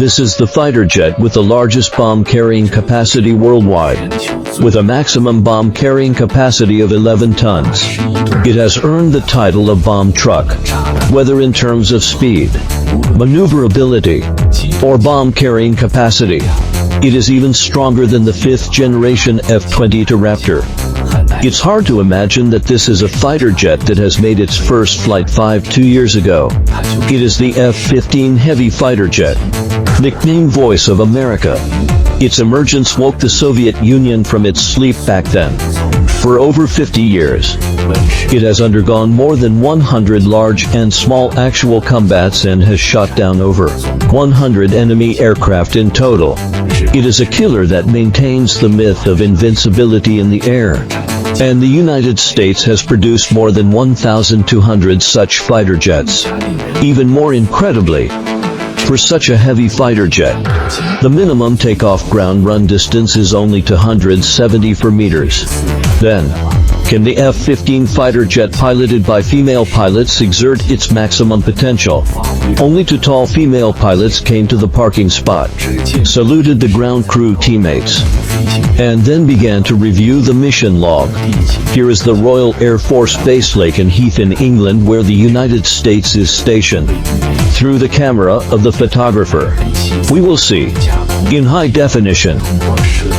This is the fighter jet with the largest bomb-carrying capacity worldwide, with a maximum bomb-carrying capacity of 11 tons. It has earned the title of bomb truck, whether in terms of speed, maneuverability, or bomb-carrying capacity. It is even stronger than the fifth-generation F-22 Raptor. It's hard to imagine that this is a fighter jet that has made its first flight 2 years ago. It is the F-15 heavy fighter jet, nicknamed Voice of America. Its emergence woke the Soviet Union from its sleep back then. For over 50 years, it has undergone more than 100 large and small actual combats and has shot down over 100 enemy aircraft in total. It is a killer that maintains the myth of invincibility in the air. And the United States has produced more than 1,200 such fighter jets. Even more incredibly, for such a heavy fighter jet, the minimum takeoff ground run distance is only 274 meters. Then, can the F-15 fighter jet piloted by female pilots exert its maximum potential? Only two tall female pilots came to the parking spot, saluted the ground crew teammates, and then began to review the mission log. Here is the Royal Air Force Base Lakenheath in England, where the United States is stationed. Through the camera of the photographer, we will see, in high definition,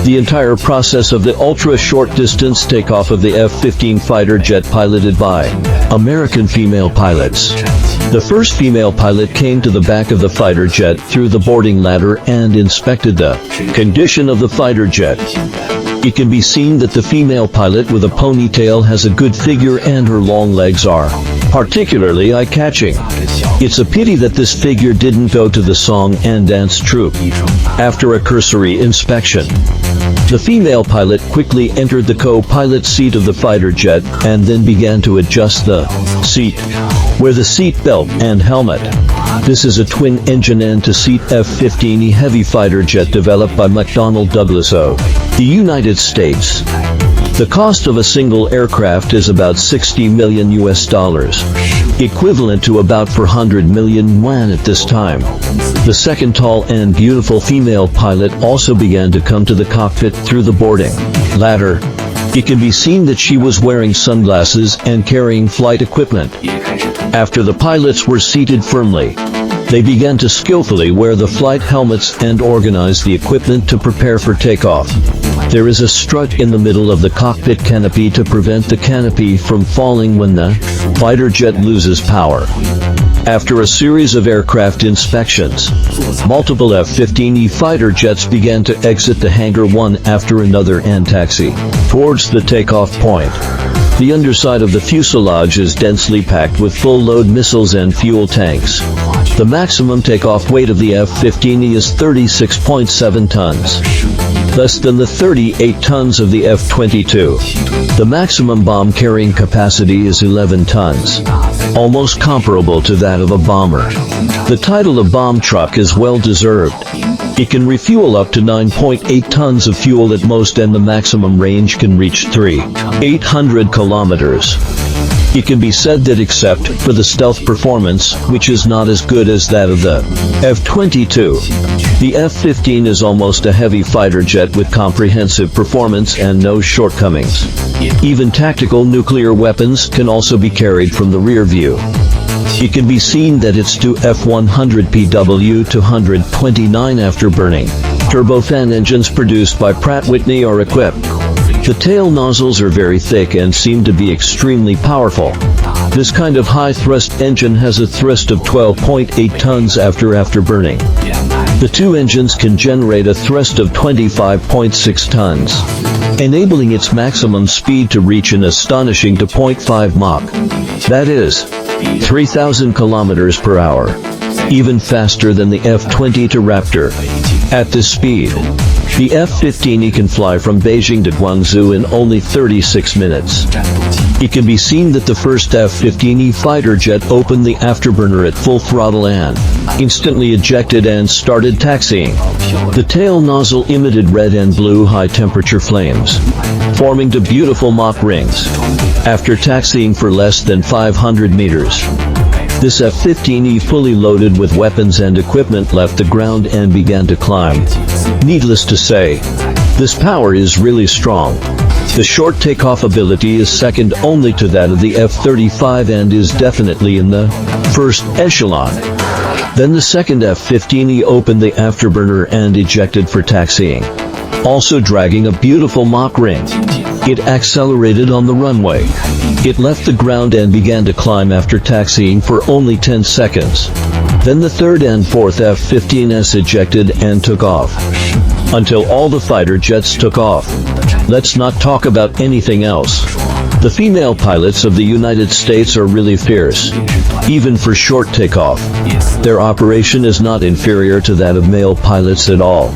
the entire process of the ultra-short distance takeoff of the F-15 fighter jet piloted by American female pilots. The first female pilot came to the back of the fighter jet through the boarding ladder and inspected the condition of the fighter jet. It can be seen that the female pilot with a ponytail has a good figure and her long legs are particularly eye-catching. It's a pity that this figure didn't go to the song and dance troupe. After a cursory inspection, the female pilot quickly entered the co-pilot seat of the fighter jet and then began to adjust the seat, where the seat belt and helmet. This is a twin-engine end-to-seat F-15 heavy fighter jet developed by McDonnell Douglas of the United States. The cost of a single aircraft is about $60 million US, equivalent to about 400 million yuan at this time. The second tall and beautiful female pilot also began to come to the cockpit through the boarding ladder. It can be seen that she was wearing sunglasses and carrying flight equipment. After the pilots were seated firmly, they began to skillfully wear the flight helmets and organize the equipment to prepare for takeoff. There is a strut in the middle of the cockpit canopy to prevent the canopy from falling when the fighter jet loses power. After a series of aircraft inspections, multiple F-15 fighter jets began to exit the hangar one after another and taxi towards the takeoff point. The underside of the fuselage is densely packed with full-load missiles and fuel tanks. The maximum takeoff weight of the F-15 is 36.7 tons, less than the 38 tons of the F-22. The maximum bomb-carrying capacity is 11 tons, almost comparable to that of a bomber. The title of bomb truck is well-deserved. It can refuel up to 9.8 tons of fuel at most, and the maximum range can reach 800 kilometers. It can be said that except for the stealth performance, which is not as good as that of the F-22, the F-15 is almost a heavy fighter jet with comprehensive performance and no shortcomings. Even tactical nuclear weapons can also be carried from the rear view. It can be seen that its two F-100 PW229 afterburning turbofan engines produced by Pratt & Whitney are equipped. The tail nozzles are very thick and seem to be extremely powerful. This kind of high-thrust engine has a thrust of 12.8 tons after afterburning. The two engines can generate a thrust of 25.6 tons, enabling its maximum speed to reach an astonishing 2.5 Mach. That is 3,000 kilometers per hour, even faster than the F-22 Raptor. At this speed, the F-15 can fly from Beijing to Guangzhou in only 36 minutes. It can be seen that the first F-15 fighter jet opened the afterburner at full throttle and instantly ejected and started taxiing. The tail nozzle emitted red and blue high-temperature flames, forming two beautiful Mach rings. After taxiing for less than 500 meters, This F-15E fully loaded with weapons and equipment left the ground and began to climb. Needless to say, this power is really strong. The short takeoff ability is second only to that of the F-35 and is definitely in the first echelon. Then the second F-15E opened the afterburner and ejected for taxiing, also dragging a beautiful Mach ring. It accelerated on the runway. It left the ground and began to climb after taxiing for only 10 seconds. Then the third and fourth F-15s ejected and took off. Until all the fighter jets took off. Let's not talk about anything else. The female pilots of the United States are really fierce, even for short takeoff. Their operation is not inferior to that of male pilots at all.